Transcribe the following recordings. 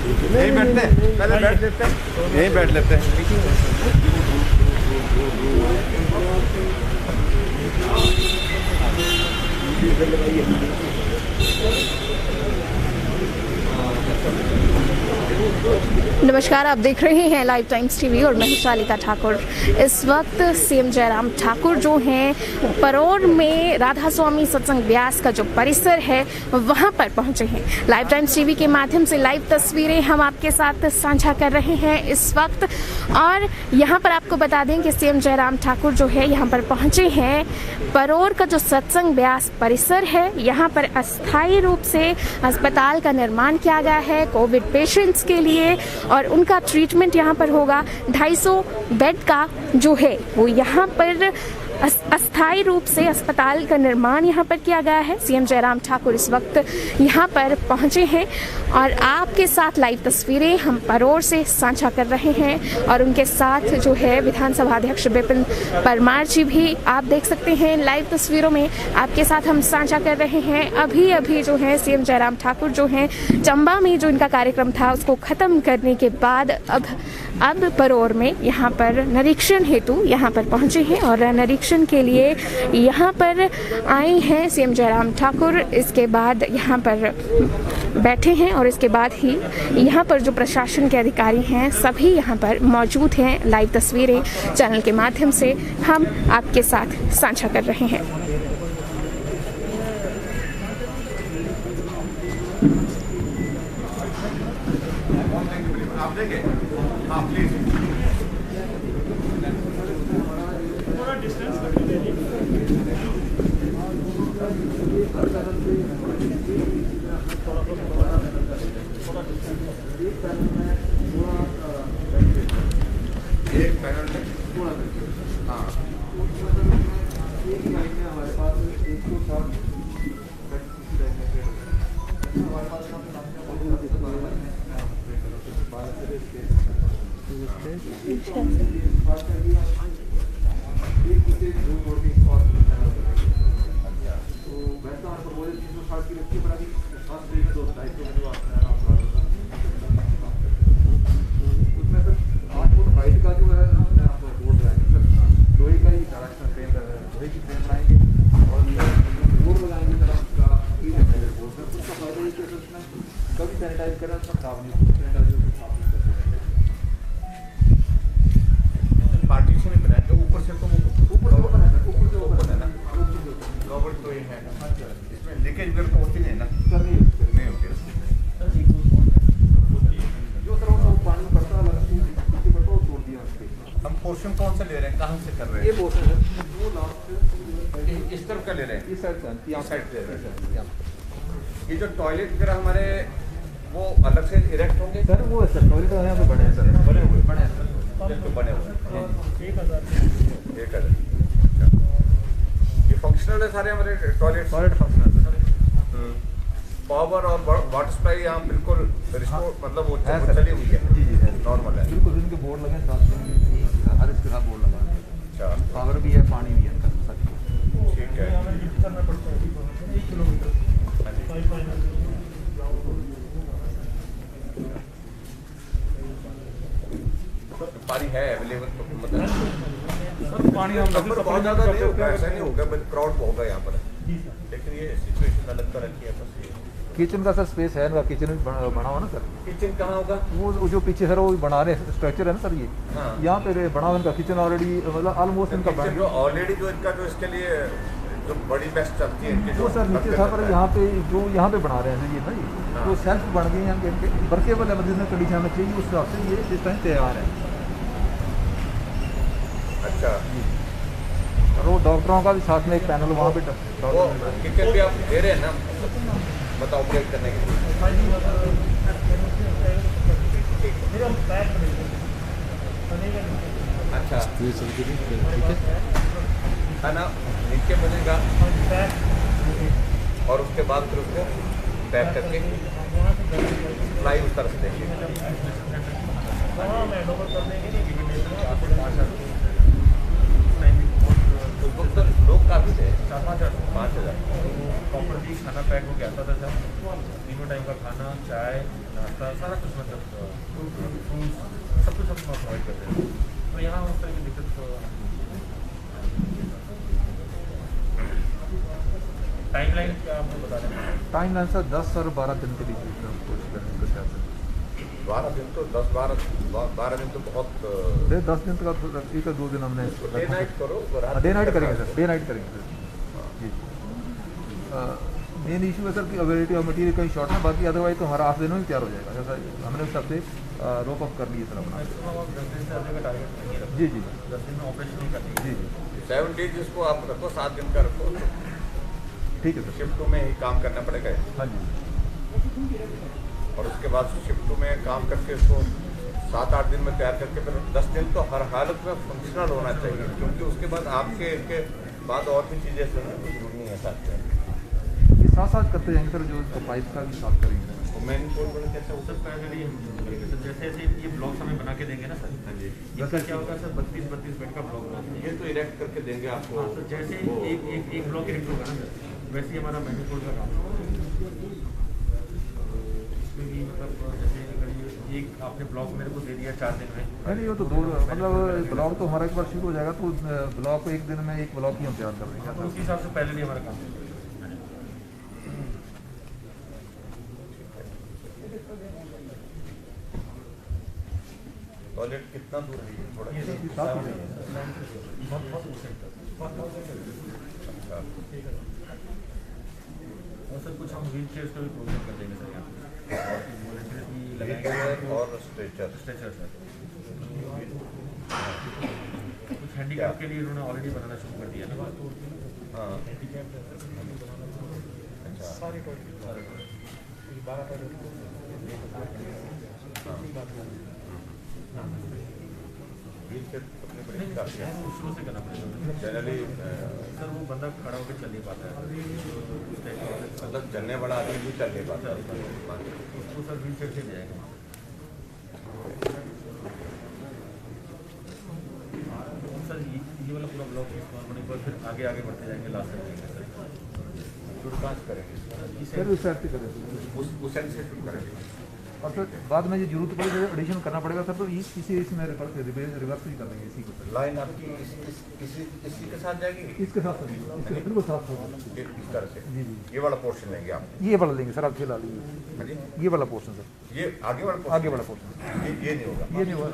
यहीं बैठते हैं, पहले बैठ लेते हैं, यहीं बैठ लेते हैं। नमस्कार, आप देख रहे हैं लाइव टाइम्स टीवी और मैं शालिका ठाकुर। इस वक्त सीएम जयराम ठाकुर जो हैं परौर में राधा स्वामी सत्संग व्यास का जो परिसर है वहां पर पहुंचे हैं। लाइव टाइम्स टीवी के माध्यम से लाइव तस्वीरें हम आपके साथ साझा कर रहे हैं इस वक्त। और यहां पर आपको बता दें कि सीएम जयराम ठाकुर जो है यहां पर पहुंचे हैं। परौर का जो सत्संग व्यास परिसर है यहां पर अस्थायी रूप से अस्पताल का निर्माण किया गया है कोविड पेशेंट्स के लिए, और उनका ट्रीटमेंट यहाँ पर होगा। 250 बेड का जो है वो यहाँ पर अस्थायी रूप से अस्पताल का निर्माण यहाँ पर किया गया है। सीएम जयराम ठाकुर इस वक्त यहाँ पर पहुँचे हैं और आपके साथ लाइव तस्वीरें हम परौर से साझा कर रहे हैं। और उनके साथ जो है विधानसभा अध्यक्ष विपिन परमार जी भी आप देख सकते हैं लाइव तस्वीरों में आपके साथ हम साझा कर रहे हैं। अभी अभी जो है सीएम जयराम ठाकुर जो हैं चंबा में जो इनका कार्यक्रम था उसको ख़त्म करने के बाद अब परौर में यहाँ पर निरीक्षण हेतु यहाँ पर पहुँचे हैं और निरीक्षण के लिए यहाँ पर आए हैं सीएम जयराम ठाकुर। इसके बाद यहाँ पर बैठे हैं और इसके बाद ही यहाँ पर जो प्रशासन के अधिकारी हैं सभी यहाँ पर मौजूद हैं। लाइव तस्वीरें चैनल के माध्यम से हम आपके साथ साझा कर रहे हैं। आप देंगे? हाँ प्लीज। एक पैनल में हाँ हमारे पास 160 पोर्शन कौन सा ले रहे हैं, कहाँ से कर रहे हैं? ये पोर्शन है वो लास्ट इस तरफ का ले रहे हैं, इस साइड ले रहे हैं। ये जो टॉयलेट वगैरह हमारे वो अलग से इरेक्ट होंगे सर? वो सर टॉयलेट यहाँ पे बने हैं सर, बने हुए एक ये फंक्शनल है सारे हमारे टॉयलेट फंक्शनल सर। पावर और वाटर सप्लाई यहाँ बिल्कुल मतलब वो चली हुई है? जी नॉर्मल है बिल्कुल। इनके बोर्ड लगे साथ हर इसके साथ बोर्ड लगा। अच्छा, पावर भी है, पानी भी है, ठीक है। पानी है अवेलेबल मतलब पानी हम बहुत ज़्यादा नहीं होगा, ऐसा नहीं होगा, क्राउड होगा यहाँ पर, लेकिन ये सिचुएशन अलग तरह की है। किचन का सर स्पेस है ना, किचन बना हुआ ना सर। किचन कहाँ होगा? वो जो पीछे सर वो बना रहे स्ट्रक्चर है ना सर, ये यहाँ पे बना हुआ इनका किचन ऑलरेडी, मतलब ऑलमोस्ट इनका बना ऑलरेडी जो इनका जो इसके लिए जो बड़ी बेस्ट चलती है इनकी जो सर नीचे था पर यहाँ पे जो यहाँ पे बना रहे हैं ये ना, ये तो सेल्फ बन गए हैं इनके वर्केबल है, जिसमें कंडीशन में चाहिए उस हिसाब से ये इस टाइम तैयार है। अच्छा, और वो डॉक्टरों का भी साथ में एक पैनल वहाँ पे किचन भी आप दे रहे हैं ना, बताओ ऑपरेट करने के लिए। अच्छा खाना नीचे बनेगा और उसके बाद फिर उसको पैक करके फ्लाई उस तरह से देंगे। तो लोग काफ़ी थे, 5,000 प्रॉपर्टी खाना पैक हो गया था सर, तीनों टाइम का खाना, चाय, नाश्ता। नाश्ता सारा कुछ मतलब फ्रूट्स सब कुछ हम प्रोवाइड करते हैं। तो यहाँ उस तरह की दिक्कत तो टाइमलाइन क्या आपको बता दें? टाइमलाइन सर 10 और 12 दिन के लिए कोशिश करेंगे कुछ ऐसा। 12 दिन तो 12 दिन तो बहुत 10 दिन का एक या 2 दिन हमने डे नाइट करो, डे नाइट करेंगे सर, डे नाइट करेंगे सर जी। मेन इशू है सर कि अवेलेबिलिटी ऑफ मटीरियल कहीं शॉर्ट है, बाकी अदरवाइज तो हमारा 8 दिनों में तैयार हो जाएगा। जैसा हमने उस सबसे रोप अप कर लिए सर अपना। 10 दिन से आगे का टारगेट नहीं है। जी जी 10 दिन में ऑपरेशन नहीं करनी है। जी जी 7 डेज इसको आप रखो, 7 दिन का रखो, ठीक है सर। शिफ्ट में ही काम करना पड़ेगा। हाँ जी और उसके बाद शिफ्ट में काम करके उसको 7-8 दिन में तैयार करके फिर 10 दिन तो हर हालत में फंक्शनल होना चाहिए, क्योंकि उसके बाद आपके इनके बाद और भी चीज़ें ज़रूरी है साथ में। ये साथ साथ करते जाएंगे सर, जो पाइप का भी साथ करेंगे। तो मेन कोड कैसे सर पहले ये जैसे जैसे ये ब्लॉक हमें बना के देंगे ना सर। हाँ जी, इसका क्या होगा सर, 32 बेड का ब्लॉक बना देंगे। ये तो इरेक्ट करके देंगे आपको। हाँ सर, जैसे एक ब्लॉक इरेक्ट होगा ना सर, वैसे ही हमारा मैनिफोल्ड का काम होगा। इसमें भी मतलब जैसे अगर ये एक आपने ब्लॉक मेरे को दे दिया 4 दिन में, नहीं वो तो 2 मतलब ब्लॉक तो हमारा एक बार शुरू हो जाएगा तो ब्लॉक को एक दिन में एक ब्लॉक ही हम तैयार कर तो देंगे। उसी हिसाब से पहले नहीं हमारा काम होगा। टॉयलेट कितना दूर है? ये थोड़ा ये साथ ही रहेंगे। बहुत अच्छा। और सर कुछ हम व्हील चेयर्स का भी प्रोविजन कर देंगे सर यहाँ पे, और वॉलंटियर्स भी लगाएंगे और स्ट्रेचर। Stretcher sir. कुछ हैंडीकैप के लिए इन्होंने ऑलरेडी बनाना शुरू कर दिया ना। हाँ अच्छा। शुरू से करना पड़ेगा जनरली सर, वो बंदा खड़ा होकर चल नहीं पाता है, मतलब चलने वाला आदमी भी चल नहीं पाता। उसको सर व्हील चेयर से जाएगा। सर ये वाला पूरा ब्लॉक होने पर फिर आगे आगे बढ़ते जाएंगे, लास्ट तक जाएंगे सर। शुरू कहाँ से करेंगे? सर उस साइड से करेंगे उस एंड से शुरू करेंगे। और फिर बाद में ये जरूरत पड़े तो एडिशन करना पड़ेगा सर, तो इसी इसमें रिवर्स ही कर देंगे इसी को सर। लाइन आपकी इसी के साथ जाएगी, इसके साथ सर, इसके बिल्कुल साथ होगा। इस तरह से। जी जी ये वाला पोर्शन लेंगे आप? ये वाला लेंगे सर, आप फिलहाल हाँ जी, ये वाला पोर्शन सर, ये आगे वाला portion? आगे वाला पोर्शन ये नहीं होगा। ये नहीं होगा।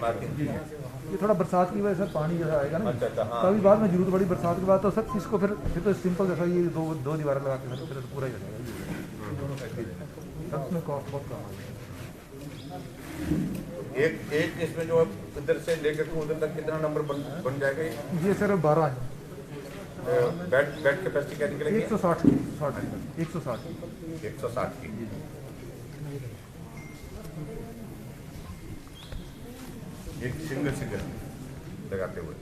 मार्किंग। ये थोड़ा बरसात की वजह से पानी जैसा आएगा ना, अच्छा, हाँ। तभी बाद में जरूरत पड़ी बरसात के बाद तो सर इसको फिर तो सिंपल जैसा ये दो दीवारें लगा के सर फिर तो पूरा ही हो जाएगा। सब में कॉस्ट बहुत कम है। एक इसमें जो इधर से लेकर के उधर तक कितना नंबर बन जाएगा? ये सर 12 है। बेड कैपेसिटी क्या निकलेगी? 160 160 160 की। एक सिंगल लगाते हुए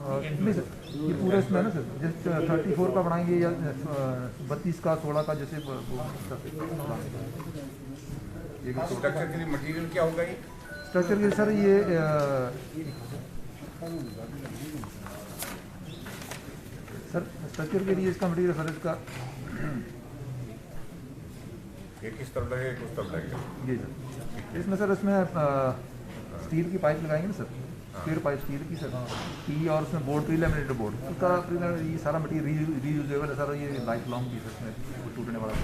नहीं सर, ये पूरा इसमें है ना सर, जैसे 34 का बनाएंगे या 32 का 16 का, जैसे स्ट्रक्चर के लिए मटेरियल क्या होगा? ये स्ट्रक्चर के सर ये सर स्ट्रक्चर के लिए इसका मटेरियल सर इसका एक इस तरफ लगेगा, एक उस तरफ लगेगा। ये सर इसमें सर इसमें स्टील की पाइप लगाएंगे ना सर, स्क्वायर पाइप स्टील की सर की, और उसमें बोर्ड प्री लैमिनेटेड बोर्ड, उसका ये सारा मटेरियल रीयूजेबल है सर, ये लाइफ लॉन्ग की सर, इसमें टूटने वाला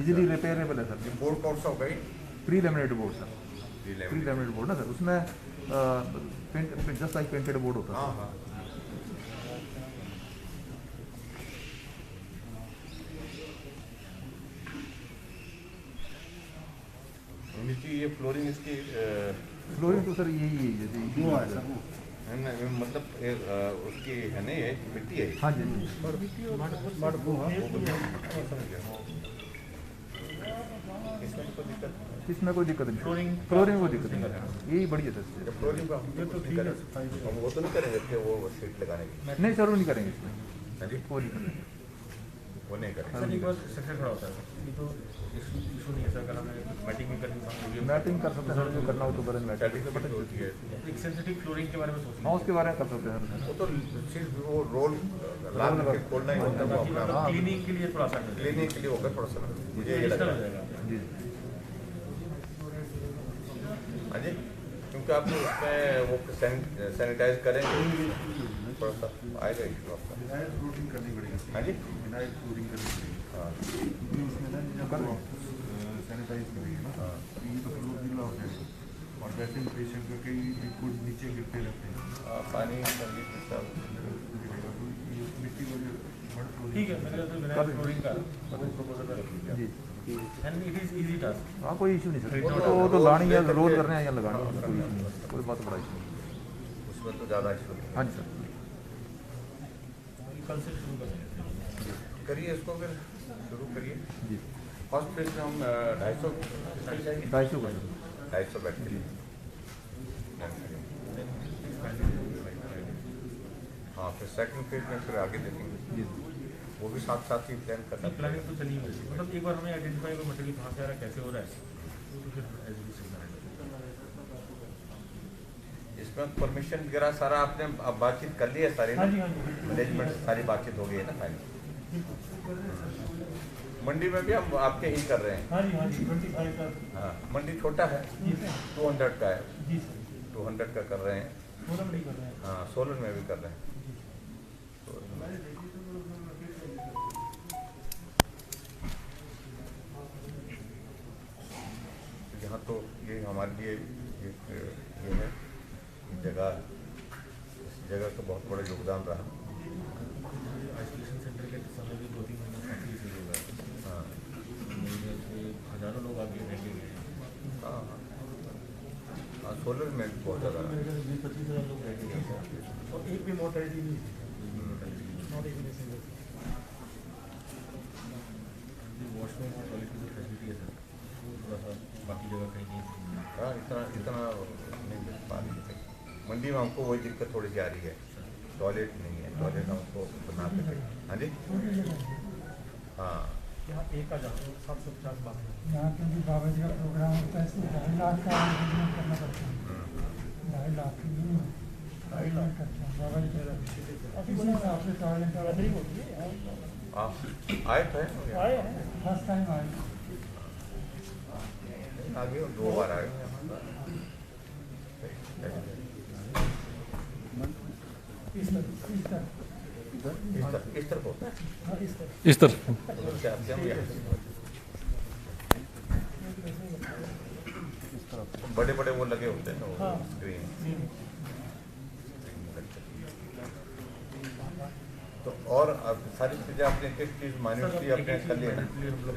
इजीली रिपेयरेबल है सर। ये बोर्ड कौन सा होगा? ये pre laminated board sir, pre laminated board ना सर, उसमें जस्ट लाइक पेंटेड बोर्ड होता है। हाँ हाँ। नीचे ये फ्लोरिंग इसकी फ्लोरिंग तो सर यही है जैसे है ना, मतलब उसकी है ना, ये मिट्टी है। हाँ जी इसमें कोई दिक्कत नहीं, फ्लोरिंग कोई दिक्कत नहीं, यही बढ़िया सर। फ्लोरिंग का तो ठीक है, हम वो तो नहीं करेंगे कि वो शीट लगाने की? नहीं सर वो नहीं करेंगे इसमें, हाँ जी, वो नहीं करेंगे। वो नहीं करेंगे। सर एक बार स्ट्रक्चर खड़ा होता है, ये तो इशू नहीं है सर, अगर हमें मैटिंग भी करनी होगी, मैटिंग कर सकते हैं सर, जो करना हो तो करें मैटिंग। स्टैटिक तो होती है। एक सेंसिटिव फ्लोरिंग के बारे में सोचना हाँ उसके बारे में कर सकते हैं सर। वो तो सिर्फ वो रोल लाल के खोलना ही होता है, वो अपना क्लीनिंग के लिए थोड़ा सा क्लीनिंग के लिए होगा थोड़ा सा। मुझे ये लग रहा है। जी हाँ जी, क्योंकि आप उसमें वो सैनिटाइज करेंगे थोड़ा सा आएगा इशू आपका। विनाइल फ्लोटिंग करनी पड़ेगी। हाँ जी, विनाइल फ्लोटिंग करनी पड़ेगी। हाँ क्योंकि इसमें ना जब सैनिटाइज करेंगे ना तो ये तो फ्लोर गीला हो जाएगा और वैसे ही पेशेंट का कई लिक्विड नीचे गिरते रहते हैं। पानी संगीत में सब मिट्टी को जो मड फ्लोरिंग ठीक है, मैंने तो विनाइल फ्लोरिंग का प्रपोजल कर दिया जी and it is easy task. हाँ कोई इशू नहीं सर, वो तो लानी है, रोज करने हैं या लगानी है, कोई issue नहीं, कोई बहुत बड़ा इशू नहीं। उसमें तो ज़्यादा इशू नहीं। हाँ जी सर, कल से शुरू करेंगे। करिए इसको फिर शुरू करिए। जी फर्स्ट फेज में हम 250 250 का 250 बैठ के लिए। हाँ फिर सेकंड फेज में फिर आगे देखेंगे, जी वो भी साथ साथ ही प्लान करना प्लानिंग तो चली गई, मतलब एक बार हमें आइडेंटिफाई कर मटेरियल कहाँ से आ रहा है, कैसे हो रहा है, तो फिर एजुकेशन इसमें परमिशन वगैरह सारा आपने अब बातचीत कर ली है सारी? हाँ जी, हाँ जी। मैनेजमेंट सारी बातचीत हो गई है ना फाइनल? मंडी में भी हम आपके ही कर रहे हैं। हाँ जी, हाँ जी, 25 का। हाँ मंडी छोटा है, 200 का है, जी सर, 200 का कर रहे हैं। सोलर में कर रहे हैं। हाँ सोलन में भी कर रहे हैं। यहाँ तो ये हमारे लिए एक ये है जगह, इस जगह का बहुत बड़ा योगदान रहा। आइसोलेशन सेंटर के समय भी 2-3 महीना काफ़ी सही होगा। हाँ हज़ारों लोग आगे रहते हैं। हाँ हाँ सोलन में बहुत ज़्यादा रहा। 20-25 हज़ार लोग रहते हैं और एक भी मोर्टेलिटी नहीं थी, not even a single. Washroom और टॉयलेट की जो फैसिलिटी है सर, थोड़ा सा बाकी जगह कहीं नहीं। हाँ इतना नहीं मिल पा रही है मंडी में। हमको वही दिक्कत थोड़ी सी आ रही है, टॉयलेट नहीं है, टॉयलेट हमको बना के। हाँ जी, हाँ यहाँ एक का जाओ 750 बात है। यहाँ क्योंकि बाबा जी का प्रोग्राम होता है इसलिए 2.5 लाख का arrangement करना पड़ता है। 2.5 लाख की नहीं, 2.5 लाख करते हैं बाबा जी का। इसी हिसाब से टॉयलेट का होती है। आप आए थे? फर्स्ट टाइम आए। आगे 2 बार आए। इस तरफ होता है, इस तरफ उधर से आते हैं यहाँ से। बड़े बड़े वो लगे होते हैं ना वो स्क्रीन। तो और अब सारी चीज़ें आपने एक एक चीज़ माइन्यूटली आपने कर ली है ना,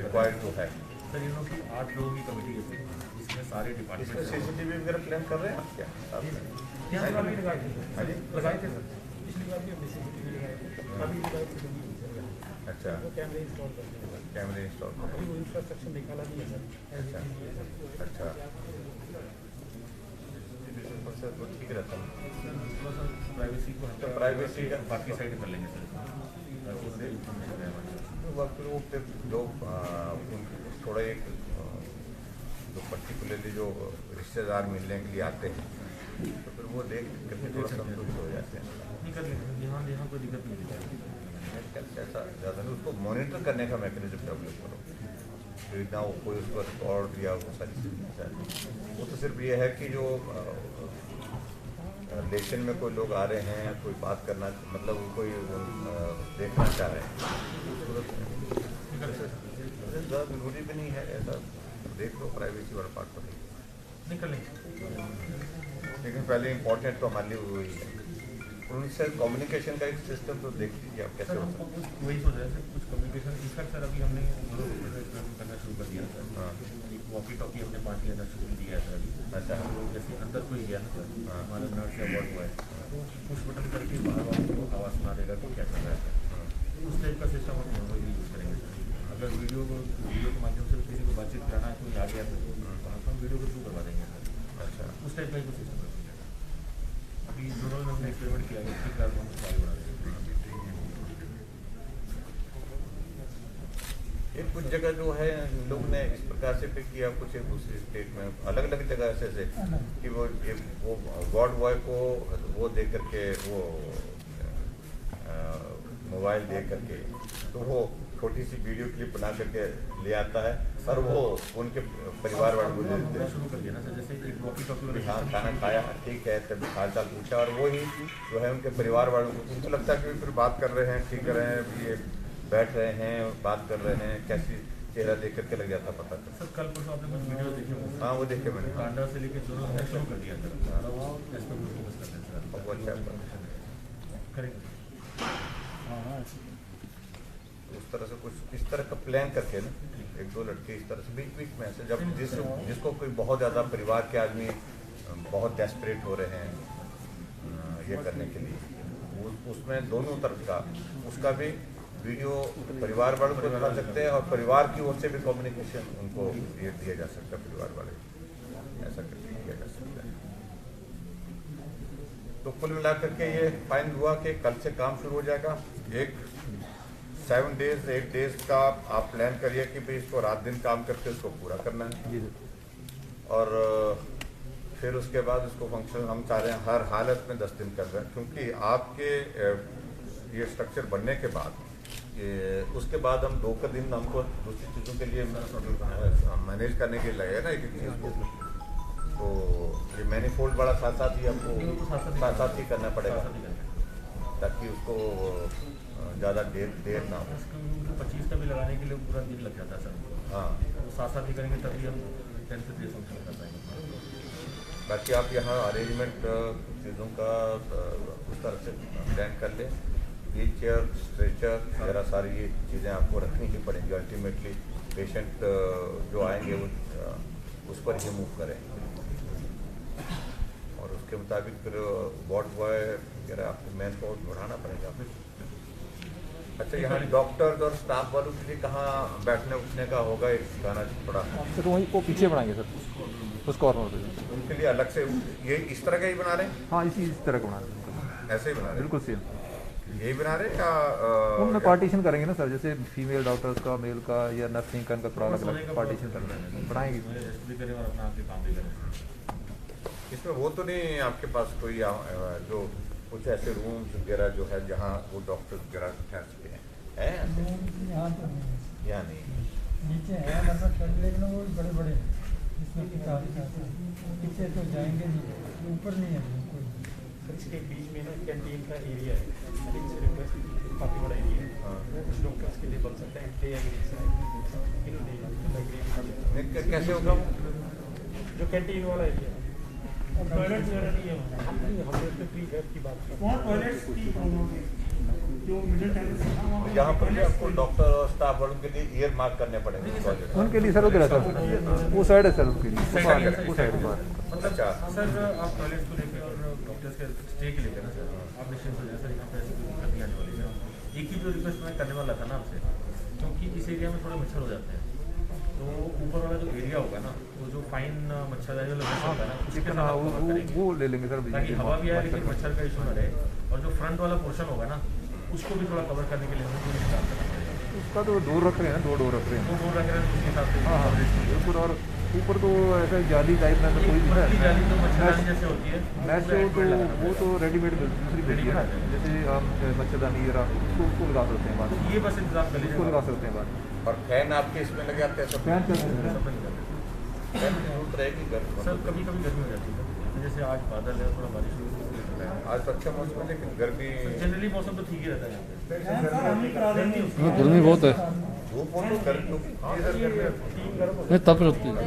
रिक्वायर्ड तो है। सर इन लोगों की 8 लोगों की कमेटी है सर, जिसमें सारे इसमें डिपार्टमेंट CCTV वगैरह प्लान कर रहे हैं आप क्या? यहाँ पर अभी लगाए थे हाँ जी, लगाए थे सर, पिछली बार भी हमने CCTV लगाए थे, अभी लगाए थे अच्छा कैमरे इंस्टॉल करते हैं। कैमरे इंस्टॉल कर अभी वो इंफ्रास्ट्रक्चर निकाला नहीं है सर। अच्छा अच्छा तो ठीक रहता है। थोड़ा सा प्राइवेसी को तो प्राइवेसी का बाकी साइड कर लेंगे सर, ताकि उससे इंफॉर्मेशन रहे हमारे पास। वक्त वो फिर लोग थोड़ा एक जो पर्टिकुलरली जो रिश्तेदार मिलने के लिए आते हैं तो फिर वो देख करके थोड़ा संतुष्ट हो जाते हैं। नहीं कर लेंगे, यहाँ कोई दिक्कत नहीं है। ऐसा ज़्यादा नहीं, उसको मॉनिटर करने का मैकेनिज्म डेवलप करो, फिर ना वो कोई उसको रिकॉर्ड या वो सारी चीज़ें। वो तो सिर्फ ये है कि जो रिलेशन में कोई लोग आ रहे हैं, कोई बात करना मतलब कोई देखना चाह रहे हैं, ज़्यादा जरूरी भी नहीं है ऐसा। देख लो प्राइवेसी वाला पार्ट तो नहीं कर लेंगे। लेकिन पहले इम्पोर्टेंट तो हमारे लिए वही है, उनसे कम्युनिकेशन का एक सिस्टम तो देख लीजिए आप कैसे सर होता हमको कुछ वही सोच रहे थे, कुछ कम्युनिकेशन इनफैक्ट सर अभी हमने करना शुरू कर दिया सर। हाँ। एक वॉकी टॉकी हमने 5 लेना शुरू किया है सर अभी। अच्छा। हम लोग जैसे अंदर कोई गया ना सर, हाँ। हमारा नर्स से अवार्ड हुआ है, तो पुश बटन करके बाहर वालों को आवाज़ सुना देगा कि क्या कर रहा है सर। उस टाइप का सिस्टम हम वही यूज़ करेंगे सर। अगर वीडियो के माध्यम से किसी को बातचीत कराना है, कोई आ गया तो हम वीडियो के थ्रू करवा देंगे सर। अच्छा उस टाइप का ही सिस्टम रखेंगे। अभी दोनों में हमने एक्सपेरिमेंट किया है, 3 क्लास हम आगे बढ़ा देंगे। एक कुछ जगह जो है लोग ने इस प्रकार से पिक किया, कुछ एक दूसरी स्टेट में अलग अलग जगह ऐसे कि वो वार्ड बॉय को वो देख करके वो मोबाइल दे करके, तो वो छोटी सी वीडियो क्लिप बना करके ले आता है और वो उनके परिवार वालों को दे देते हैं। शुरू कर दिया ना सर, जैसे एक वॉकी टॉकी हाँ, खाना खाया, ठीक है, तब हाल चाल पूछा, और वो ही जो है उनके परिवार वालों को उनको लगता है कि फिर बात कर रहे हैं, ठीक कर रहे हैं, ये बैठ रहे हैं, बात कर रहे हैं, कैसी चेहरा देख करके लग जाता पता चलता। सर कल परसों आपने कुछ वीडियो देखे होंगे? हाँ, वो देखे मैंने। कांडा से लेके दोनों हमने शुरू कर दिया सर, इस पर फोकस करते हैं सर। वो अच्छा करेंगे उस तरह से कुछ इस तरह का प्लान करके ना, एक दो लड़के इस तरह से बीच बीच में ऐसे, जब जिसको कोई बहुत ज़्यादा परिवार के आदमी बहुत डेस्परेट हो रहे हैं ये करने के लिए, उसमें दोनों तरफ का उसका भी वीडियो परिवार वालों को दिखा सकते हैं, और परिवार की ओर से भी कम्युनिकेशन उनको ये दिया जा सकता है, परिवार वाले ऐसा करके किया जा सकता है। तो कुल मिला करके ये फाइनल हुआ कि कल से काम शुरू हो जाएगा। एक 7 डेज 8 डेज का आप प्लान करिए कि भाई इसको रात दिन काम करके उसको पूरा करना है, और फिर उसके बाद उसको फंक्शन हम चाह रहे हैं हर हालत में 10 दिन कर रहे हैं, क्योंकि आपके ये स्ट्रक्चर बनने के बाद उसके बाद हम 2 दिन हमको दूसरी चीज़ों के लिए मैनेज करने के लिए लगेगा ना एक चीज़ को, तो ये मैनीफोल्ड बड़ा साथ साथ ही हमको साथ ही करना पड़ेगा, ताकि उसको ज़्यादा देर ना हो। 25 का भी लगाने के लिए पूरा दिन लग जाता है सर। हाँ, तो साथ ही करेंगे तभी हम 10 से 30 फंक्शन कर पाएंगे। बाकी आप यहाँ अरेंजमेंट चीज़ों का उस तरह से प्लान कर लें। व्हील चेयर, स्ट्रेचर वगैरह सारी ये चीज़ें आपको रखनी ही पड़ेंगी। अल्टीमेटली पेशेंट जो आएंगे वो उस पर ही मूव करें, और उसके मुताबिक फिर वार्ड बॉय वगैरह आपको मैन पावर बढ़ाना पड़ेगा। अच्छा, यहाँ डॉक्टर्स और स्टाफ वालों के लिए कहाँ बैठने उठने का होगा एक गाना थोड़ा सर, वहीं को पीछे बनाएंगे सर, उस कॉर्नर पे। उनके लिए अलग से ये इस तरह का ही बना रहे हैं? हाँ, इस तरह का बना रहे हैं, ऐसे ही बना रहे हैं? बिल्कुल सेम यही बना रहे हैं या उनमें पार्टीशन करेंगे ना सर, जैसे फीमेल डॉक्टर्स का, मेल का, या नर्सिंग का, थोड़ा अलग पार्टीशन करना बनाएंगे। रेस्ट भी करें और अपना आपके काम भी करें। इसमें वो तो नहीं आपके पास कोई जो कुछ ऐसे रूम्स वगैरह जो है जहाँ वो डॉक्टर वगैरह ठहर सकते हैं? यहाँ तो नहीं, या नहीं? नीचे है मतलब, लेकिन वो बड़े बड़े जिसमें कि काफी पीछे तो जाएंगे नहीं, ऊपर नहीं है कोई। इसके बीच में ना कैंटीन का एरिया है, काफ़ी बड़ा एरिया है, कुछ डॉक्टर्स के लिए बन सकता है। कैसे होगा जो कैंटीन वाला एरिया है, टॉयलेट वगैरह नहीं है, हम तो फ्री बेड की बात कर रहे हैं। टॉयलेट्स की प्रॉब्लम है, जो मिडिल टाइम यहाँ पर भी आपको डॉक्टर और स्टाफ वालों के लिए ईयर मार्क करने पड़ेंगे उनके लिए सर, उधर है सर, वो साइड है सर, उनके लिए वो साइड है। अच्छा, सर आप टॉयलेट को लेकर और डॉक्टर्स के स्टे के लेकर ना सर आप निश्चिंत हो जाए सर, यहाँ पे ऐसी कोई दिक्कत नहीं आने वाली है। एक ही जो रिक्वेस्ट मैं करने वाला था ना आपसे, क्योंकि इस एरिया में थोड़े मच्छर हो जाते हैं, तो ऊपर वाला जो एरिया होगा ना, वो जो फाइन मच्छरदानी वाला मच्छर होगा ना, उसके साथ आप कवर करेंगे, वो ले लेंगे सर, ताकि हवा भी आए लेकिन मच्छर का इशू ना रहे। और जो फ्रंट वाला पोर्शन होगा ना, उसको भी थोड़ा कवर करने के लिए हमें कोई काम करना पड़ेगा। उसका तो डोर रख रहे हैं ना, 2 डोर रख रहे हैं। 2 डोर रख रहे हैं, उसके हिसाब से हाँ हाँ, बिल्कुल। और ऊपर तो ऐसा जाली टाइप में कोई ऊपर की जाली तो नहीं मच्छरदानी जैसे होती है, मैच वो तो रेडीमेड दूसरी मिलती है ना, जैसे हम मच्छरदानी उसको लगा सकते हैं बाद, ये बस इंतजाम कर लीजिए, उसको लगा सकते हैं बाद। और फैन आपके इसमें लगे आते हैं सब? फैन चल रहे हैं फैन की जरूरत रहेगी गर्म? सर कभी कभी गर्मी हो जाती है, जैसे आज बादल है, थोड़ा बारिश हो रही है। आज तो अच्छा मौसम है, लेकिन गर्मी जनरली मौसम तो ठीक ही रहता है यहाँ पे। गर्मी बहुत है, धूप हो तो गर्मी नहीं तप रहती है।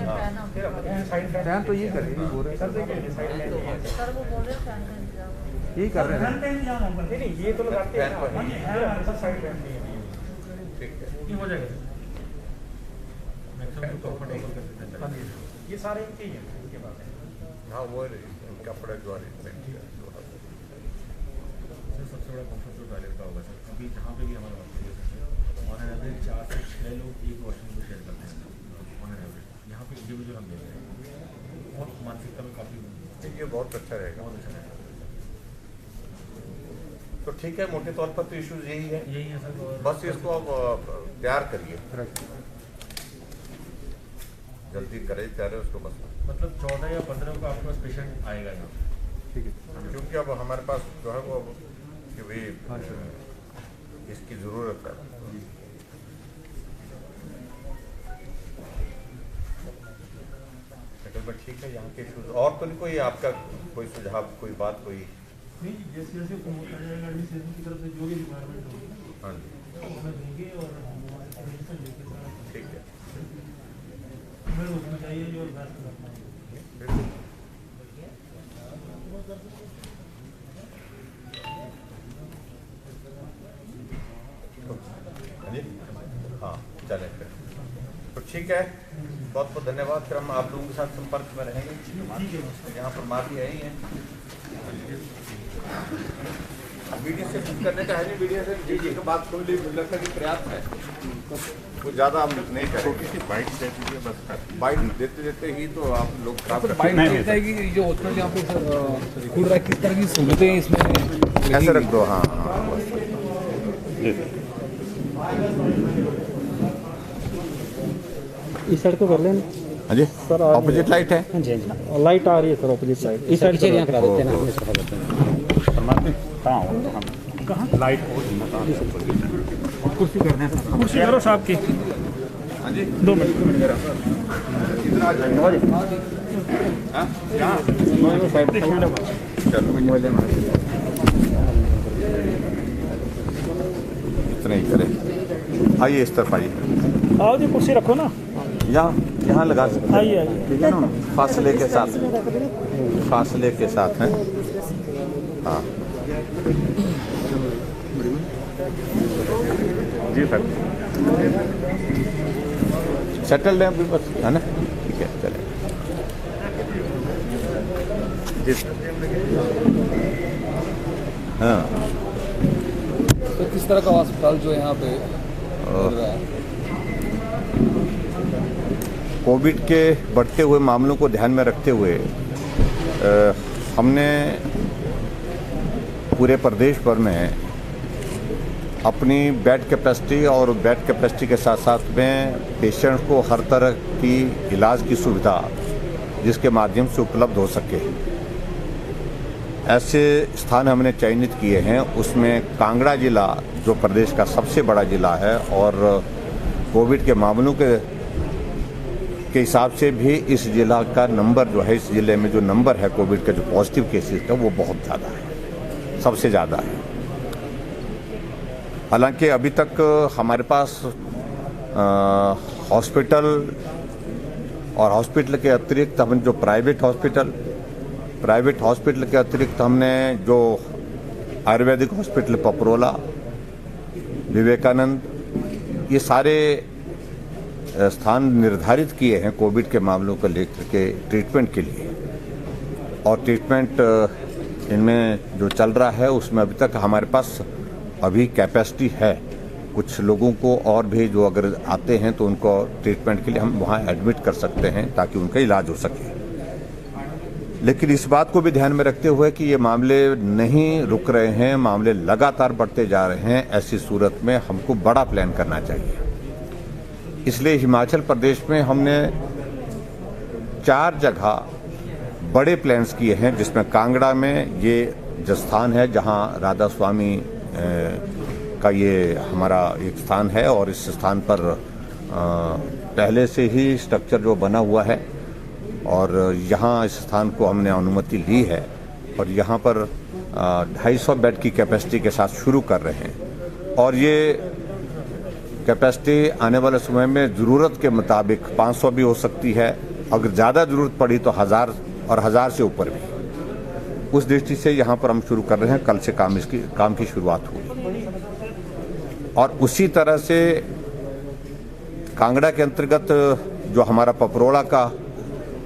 फैन तो ये करेंगे, बोल रहे हैं यही कर रहे हैं। नहीं, ये तो लगाते हैं फैन ना, साइड रहती है। ठीक है। ये हो जाएगा मैक्सिमम तो कंफर्टेबल कर सकते हैं। ये सारे इनके ही हैं, इनके पास है। हाँ, वो कपड़ा जो अरेंजमेंट किया सर सबसे बड़ा कंफर्ट तो टॉयलेट का होगा सर, अभी जहाँ पे भी हमारा ऑन एन एवरेज 4 से 6 लोग एक वॉशरूम को शेयर करते हैं ऑन एन एवरेज। यहाँ पे इंडिविजुअल हम देते हैं और मानसिकता में काफ़ी ये बहुत अच्छा रहेगा। बहुत अच्छा रहेगा। तो ठीक है, मोटे तौर पर तो इश्यूज यही है, यही है सर। और बस इसको अब तैयार करिए, जल्दी करें तैयार है उसको बस। मतलब 14 या 15 को आपके पास पेशेंट आएगा यहाँ, ठीक है, क्योंकि अब हमारे पास जो है वो कि भाई इसकी ज़रूरत है। बट ठीक है, यहाँ के इश्यूज और तो नहीं, कोई आपका कोई सुझाव, कोई बात, कोई नहीं, जैसे जैसे प्रमोट कर जाएगा एडमिनिस्ट्रेशन की तरफ से जो भी रिक्वायरमेंट होगी हाँ जी वो हमें देंगे और हम हमारे परमिशन लेके सारा ठीक है। हमें रोकना चाहिए जो अभ्यास करना है। हाँ जी, हाँ चलें फिर तो ठीक है, बहुत बहुत धन्यवाद। फिर हम आप लोगों के साथ संपर्क में रहेंगे। यहाँ पर माँ भी आई हैं। वीडियो से कुछ करने का है नहीं, वीडियो से जी की बात सुन ली, मुझे लगता है कि पर्याप्त है, कुछ ज़्यादा हम नहीं करेंगे। बाइट दे दीजिए बस, बाइट देते देते ही तो आप लोग खराब बाइट देता है कि जो हॉस्पिटल यहाँ पे खुल रहा है, किस तरह की सहूलतें इसमें ऐसे रख दो। हाँ हाँ इस साइड को कर लें हाँ जी, ऑपोजिट लाइट है। हाँ जी हाँ जी, लाइट आ रही है सर ऑपोजिट साइड। इस साइड से करा देते हैं ना, कहाँ लाइट कुर्सी करने हैं, कुर्सी करो साहब की। हाँ जी 2 मिनट इधर आ जाएंगे। हाँ यहाँ चलो इतना ही करें। आइए इस तरफ आइए, आओ जी, कुर्सी रखो ना, यहाँ लगा सकते हैं। आइए आइए, ठीक है ना, फासले के साथ, फासले के साथ हैं। हाँ जी सर, सेटल्ड है अभी बस, है ना, ठीक है चले जी सर। हाँ तो किस तरह का अस्पताल जो यहाँ पे मिल रहा है? कोविड के बढ़ते हुए मामलों को ध्यान में रखते हुए हमने पूरे प्रदेश भर में अपनी बेड कैपेसिटी और बेड कैपेसिटी के साथ साथ में पेशेंट को हर तरह की इलाज की सुविधा जिसके माध्यम से उपलब्ध हो सके, ऐसे स्थान हमने चयनित किए हैं। उसमें कांगड़ा जिला जो प्रदेश का सबसे बड़ा जिला है और कोविड के मामलों के हिसाब से भी इस जिला का नंबर जो है, इस जिले में जो नंबर है कोविड के जो पॉजिटिव केसेस का, वो बहुत ज़्यादा है, सबसे ज़्यादा है। हालांकि अभी तक हमारे पास हॉस्पिटल और हॉस्पिटल के अतिरिक्त हम जो प्राइवेट हॉस्पिटल के अतिरिक्त हमने जो आयुर्वेदिक हॉस्पिटल पपरोला, विवेकानंद, ये सारे स्थान निर्धारित किए हैं कोविड के मामलों को लेकर के ट्रीटमेंट के लिए। और ट्रीटमेंट इनमें जो चल रहा है उसमें अभी तक हमारे पास अभी कैपेसिटी है। कुछ लोगों को और भी जो अगर आते हैं तो उनको ट्रीटमेंट के लिए हम वहाँ एडमिट कर सकते हैं ताकि उनका इलाज हो सके। लेकिन इस बात को भी ध्यान में रखते हुए कि ये मामले नहीं रुक रहे हैं, मामले लगातार बढ़ते जा रहे हैं, ऐसी सूरत में हमको बड़ा प्लान करना चाहिए। इसलिए हिमाचल प्रदेश में हमने 4 जगह बड़े प्लान्स किए हैं, जिसमें कांगड़ा में ये जो स्थान है जहां राधा स्वामी का ये हमारा एक स्थान है और इस स्थान पर पहले से ही स्ट्रक्चर जो बना हुआ है और यहाँ इस स्थान को हमने अनुमति ली है और यहाँ पर 250 बेड की कैपेसिटी के साथ शुरू कर रहे हैं। और ये कैपेसिटी आने वाले समय में ज़रूरत के मुताबिक 500 भी हो सकती है, अगर ज़्यादा ज़रूरत पड़ी तो 1000 और 1000 से ऊपर भी। उस दृष्टि से यहाँ पर हम शुरू कर रहे हैं, कल से काम की शुरुआत हुई। और उसी तरह से कांगड़ा के अंतर्गत जो हमारा पपरोड़ा का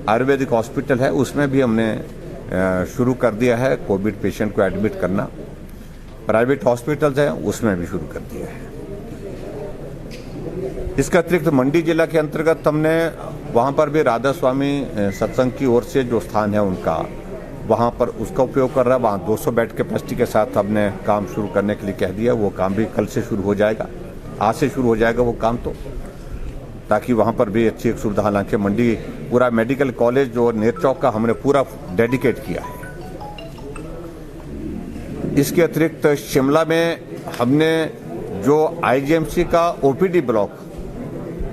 आयुर्वेदिक हॉस्पिटल है उसमें भी हमने शुरू कर दिया है कोविड पेशेंट को एडमिट करना। प्राइवेट हॉस्पिटल्स हैं उसमें भी शुरू कर दिया है। इसके अतिरिक्त मंडी जिला के अंतर्गत हमने वहाँ पर भी राधा स्वामी सत्संग की ओर से जो स्थान है उनका, वहाँ पर उसका उपयोग कर रहा है। वहाँ 200 बेड कैपेसिटी के साथ हमने काम शुरू करने के लिए कह दिया। वो काम भी कल से शुरू हो जाएगा, आज से शुरू हो जाएगा वो काम, तो ताकि वहाँ पर भी अच्छी एक सुविधा। हालांकि मंडी पूरा मेडिकल कॉलेज जो नेरचौक का हमने पूरा डेडिकेट किया है। इसके अतिरिक्त शिमला में हमने जो आईजीएमसी का ओपीडी ब्लॉक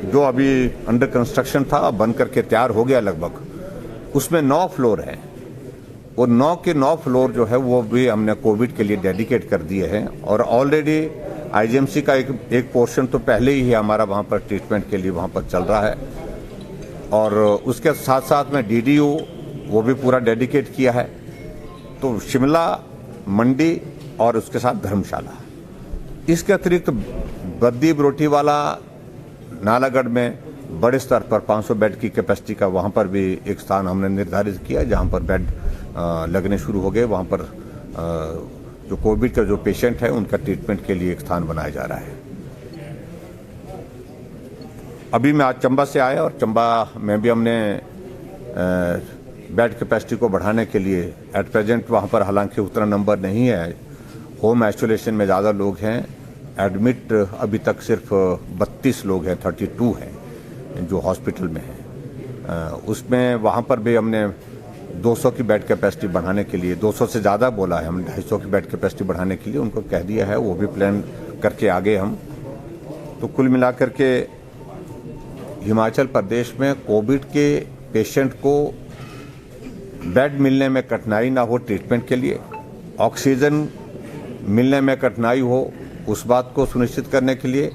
जो अभी अंडर कंस्ट्रक्शन था, बन करके तैयार हो गया लगभग, उसमें 9 फ्लोर हैं। वो 9 के 9 फ्लोर जो है वो भी हमने कोविड के लिए डेडिकेट कर दिए हैं। और ऑलरेडी आईजीएमसी का एक पोर्शन तो पहले ही हमारा वहाँ पर ट्रीटमेंट के लिए वहाँ पर चल रहा है। और उसके साथ साथ में डीडीयू वो भी पूरा डेडिकेट किया है। तो शिमला, मंडी और उसके साथ धर्मशाला, इसके अतिरिक्त बद्दी, बरोटीवाला, नालागढ़ में बड़े स्तर पर 500 बेड की कैपेसिटी का वहाँ पर भी एक स्थान हमने निर्धारित किया, जहाँ पर बेड लगने शुरू हो गए। वहाँ पर जो कोविड का जो पेशेंट है उनका ट्रीटमेंट के लिए एक स्थान बनाया जा रहा है। अभी मैं आज चंबा से आया और चंबा में भी हमने बेड कैपेसिटी को बढ़ाने के लिए एट प्रेजेंट वहाँ पर हालांकि उतना नंबर नहीं है, होम आइसोलेशन में ज़्यादा लोग हैं। एडमिट अभी तक सिर्फ 32 लोग हैं, 32 हैं जो हॉस्पिटल में हैं। उसमें वहाँ पर भी हमने 200 की बेड कैपेसिटी बढ़ाने के लिए, 200 से ज़्यादा बोला है, हम 250 की बेड कैपेसिटी बढ़ाने के लिए उनको कह दिया है। वो भी प्लान करके आगे हम। तो कुल मिलाकर के हिमाचल प्रदेश में कोविड के पेशेंट को बेड मिलने में कठिनाई ना हो, ट्रीटमेंट के लिए ऑक्सीजन मिलने में कठिनाई हो, उस बात को सुनिश्चित करने के लिए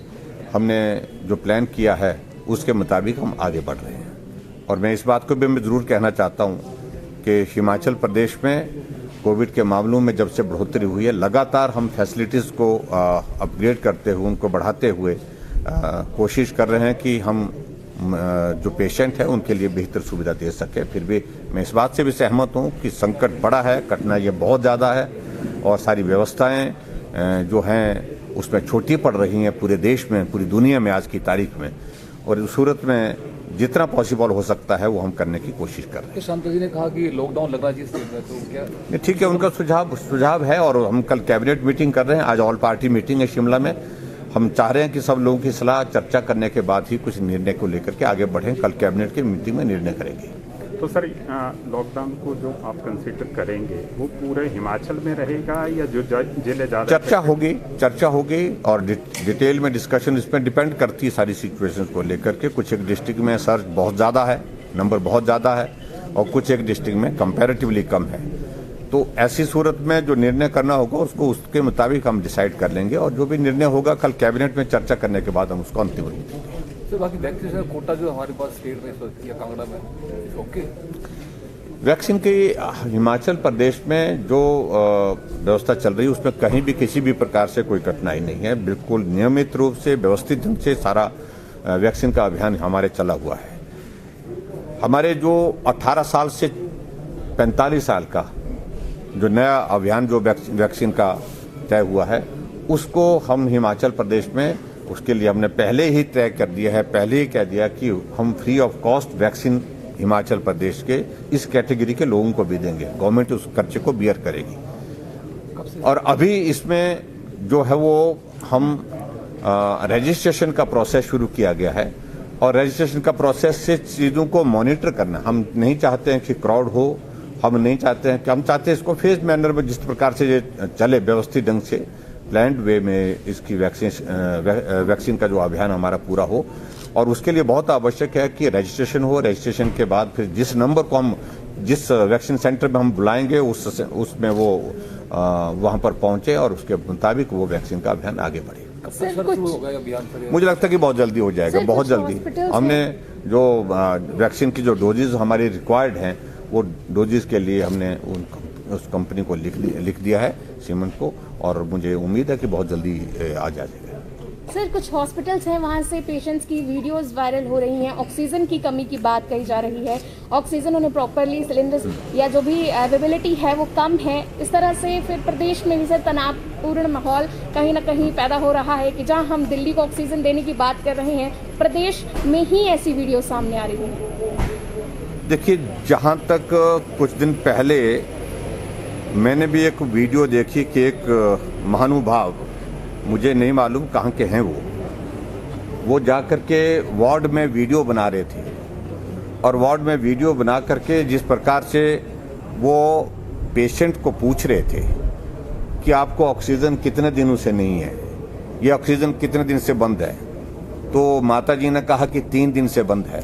हमने जो प्लान किया है उसके मुताबिक हम आगे बढ़ रहे हैं। और मैं इस बात को भी मैं ज़रूर कहना चाहता हूं कि हिमाचल प्रदेश में कोविड के मामलों में जब से बढ़ोतरी हुई है, लगातार हम फैसिलिटीज़ को अपग्रेड करते हुए, उनको बढ़ाते हुए कोशिश कर रहे हैं कि हम जो पेशेंट है उनके लिए बेहतर सुविधा दे सके। फिर भी मैं इस बात से भी सहमत हूं कि संकट बड़ा है, कठिनाइयाँ बहुत ज़्यादा है और सारी व्यवस्थाएं जो हैं उसमें छोटी पड़ रही हैं पूरे देश में, पूरी दुनिया में आज की तारीख में। और इस सूरत में जितना पॉसिबल हो सकता है वो हम करने की कोशिश कर रहे हैं। शांता जी ने कहा कि लॉकडाउन लगना चाहिए, तो क्या ठीक है, उनका सुझाव है और हम कल कैबिनेट मीटिंग कर रहे हैं। आज ऑल पार्टी मीटिंग है शिमला में। हम चाह रहे हैं कि सब लोगों की सलाह चर्चा करने के बाद ही कुछ निर्णय को लेकर के आगे बढ़ें। कल कैबिनेट की मीटिंग में निर्णय करेंगे। तो सर, लॉकडाउन को जो आप कंसीडर करेंगे वो पूरे हिमाचल में रहेगा या जो जिले ज़्यादा चर्चा होगी और डिटेल में डिस्कशन इसमें डिपेंड करती है सारी सिचुएशंस को लेकर के। कुछ एक डिस्ट्रिक्ट में सर्च बहुत ज़्यादा है, नंबर बहुत ज़्यादा है और कुछ एक डिस्ट्रिक्ट में कंपैरेटिवली कम है। तो ऐसी सूरत में जो निर्णय करना होगा उसको उसके मुताबिक हम डिसाइड कर लेंगे और जो भी निर्णय होगा कल कैबिनेट में चर्चा करने के बाद हम उसको अंतिम रूप देंगे। तो बाकी वैक्सीन कोटा जो हमारे पास स्टेट में या कांगड़ा में ओके, वैक्सीन की हिमाचल प्रदेश में जो व्यवस्था चल रही है उसमें कहीं भी किसी भी प्रकार से कोई कठिनाई नहीं है। बिल्कुल नियमित रूप से व्यवस्थित ढंग से सारा वैक्सीन का अभियान हमारे चला हुआ है। हमारे जो 18 साल से 45 साल का जो नया अभियान जो वैक्सीन का तय हुआ है उसको हम हिमाचल प्रदेश में उसके लिए हमने पहले ही तय कर दिया है, पहले ही कह दिया कि हम free of cost vaccine Himachal Pradesh के इस कैटेगरी के लोगों को भी देंगे। गवर्नमेंट उस खर्चे को बियर करेगी। और अभी इसमें जो है वो हम रजिस्ट्रेशन का प्रोसेस शुरू किया गया है और रजिस्ट्रेशन का प्रोसेस से चीज़ों को मॉनिटर करना। हम नहीं चाहते हैं कि क्राउड हो, हम नहीं चाहते हैं कि, हम चाहते हैं इसको फेज मैनर में जिस प्रकार से ये चले, व्यवस्थित ढंग से प्लान्ड वे में इसकी वैक्सीन का जो अभियान हमारा पूरा हो। और उसके लिए बहुत आवश्यक है कि रजिस्ट्रेशन हो, रजिस्ट्रेशन के बाद फिर जिस नंबर को हम जिस वैक्सीन सेंटर में हम बुलाएंगे उसमें वो वहाँ पर पहुँचे और उसके मुताबिक वो वैक्सीन का अभियान आगे बढ़े। मुझे लगता है कि बहुत जल्दी हो जाएगा, बहुत जल्दी। हमने जो वैक्सीन की जो डोजेज हमारी रिक्वायर्ड हैं वो डोजेज के लिए हमने उस कंपनी को लिख दिया है, सीमेंट को, और मुझे उम्मीद है कि बहुत जल्दी आ जाएगा। सर, कुछ हॉस्पिटल्स हैं वहाँ से पेशेंट्स की वीडियोस वायरल हो रही हैं, ऑक्सीजन की कमी की बात कही जा रही है, ऑक्सीजन उन्हें प्रॉपरली सिलेंडर्स या जो भी अवेलेबिलिटी है वो कम है। इस तरह से फिर प्रदेश में भी सर तनावपूर्ण माहौल कहीं ना कहीं पैदा हो रहा है कि जहाँ हम दिल्ली को ऑक्सीजन देने की बात कर रहे हैं, प्रदेश में ही ऐसी वीडियो सामने आ रही है। देखिए, जहाँ तक कुछ दिन पहले मैंने भी एक वीडियो देखी कि एक महानुभाव, मुझे नहीं मालूम कहाँ के हैं वो जा कर के वार्ड में वीडियो बना रहे थे और वार्ड में वीडियो बना करके जिस प्रकार से वो पेशेंट को पूछ रहे थे कि आपको ऑक्सीजन कितने दिनों से नहीं है ये ऑक्सीजन कितने दिन से बंद है? तो माता जी ने कहा कि 3 दिन से बंद है।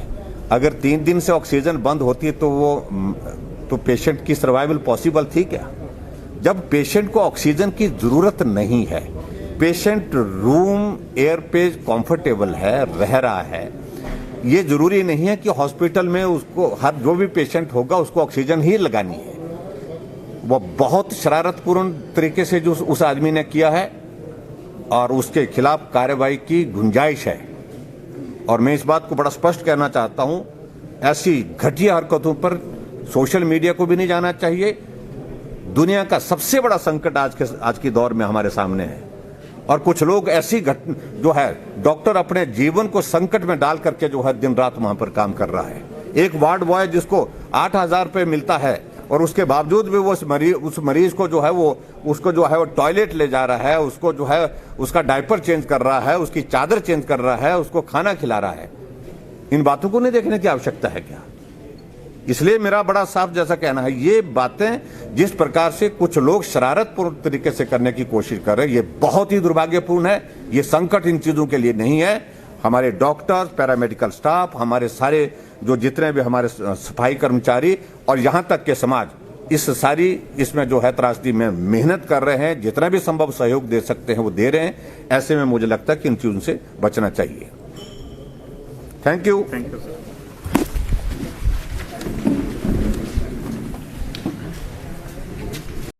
अगर 3 दिन से ऑक्सीजन बंद होती तो पेशेंट की सर्वाइवल पॉसिबल थी क्या? जब पेशेंट को ऑक्सीजन की जरूरत नहीं है, पेशेंट रूम एयर पे कंफर्टेबल है, रह रहा है, ये जरूरी नहीं है कि हॉस्पिटल में उसको हर जो भी पेशेंट होगा उसको ऑक्सीजन ही लगानी है। वो बहुत शरारतपूर्ण तरीके से जो उस आदमी ने किया है और उसके खिलाफ कार्रवाई की गुंजाइश है। और मैं इस बात को बड़ा स्पष्ट कहना चाहता हूं, ऐसी घटिया हरकतों पर सोशल मीडिया को भी नहीं जाना चाहिए। दुनिया का सबसे बड़ा संकट आज के दौर में हमारे सामने है और कुछ लोग ऐसी जो है डॉक्टर अपने जीवन को संकट में डाल करके जो है दिन रात वहां पर काम कर रहा है। एक वार्ड बॉय जिसको 8,000 रुपये मिलता है और उसके बावजूद भी वो उस मरीज को जो है वो टॉयलेट ले जा रहा है, उसको जो है उसका डायपर चेंज कर रहा है, उसकी चादर चेंज कर रहा है, उसको खाना खिला रहा है। इन बातों को नहीं देखने की आवश्यकता है क्या? इसलिए मेरा बड़ा साफ जैसा कहना है, ये बातें जिस प्रकार से कुछ लोग शरारतपूर्ण तरीके से करने की कोशिश कर रहे हैं, ये बहुत ही दुर्भाग्यपूर्ण है। ये संकट इन चीजों के लिए नहीं है। हमारे डॉक्टर्स, पैरामेडिकल स्टाफ, हमारे सारे जो जितने भी हमारे सफाई कर्मचारी और यहां तक के समाज इसमें जो है त्रासदी में मेहनत कर रहे हैं, जितना भी संभव सहयोग दे सकते हैं वो दे रहे हैं। ऐसे में मुझे लगता है कि इन चीजों से बचना चाहिए। Thank you. सर।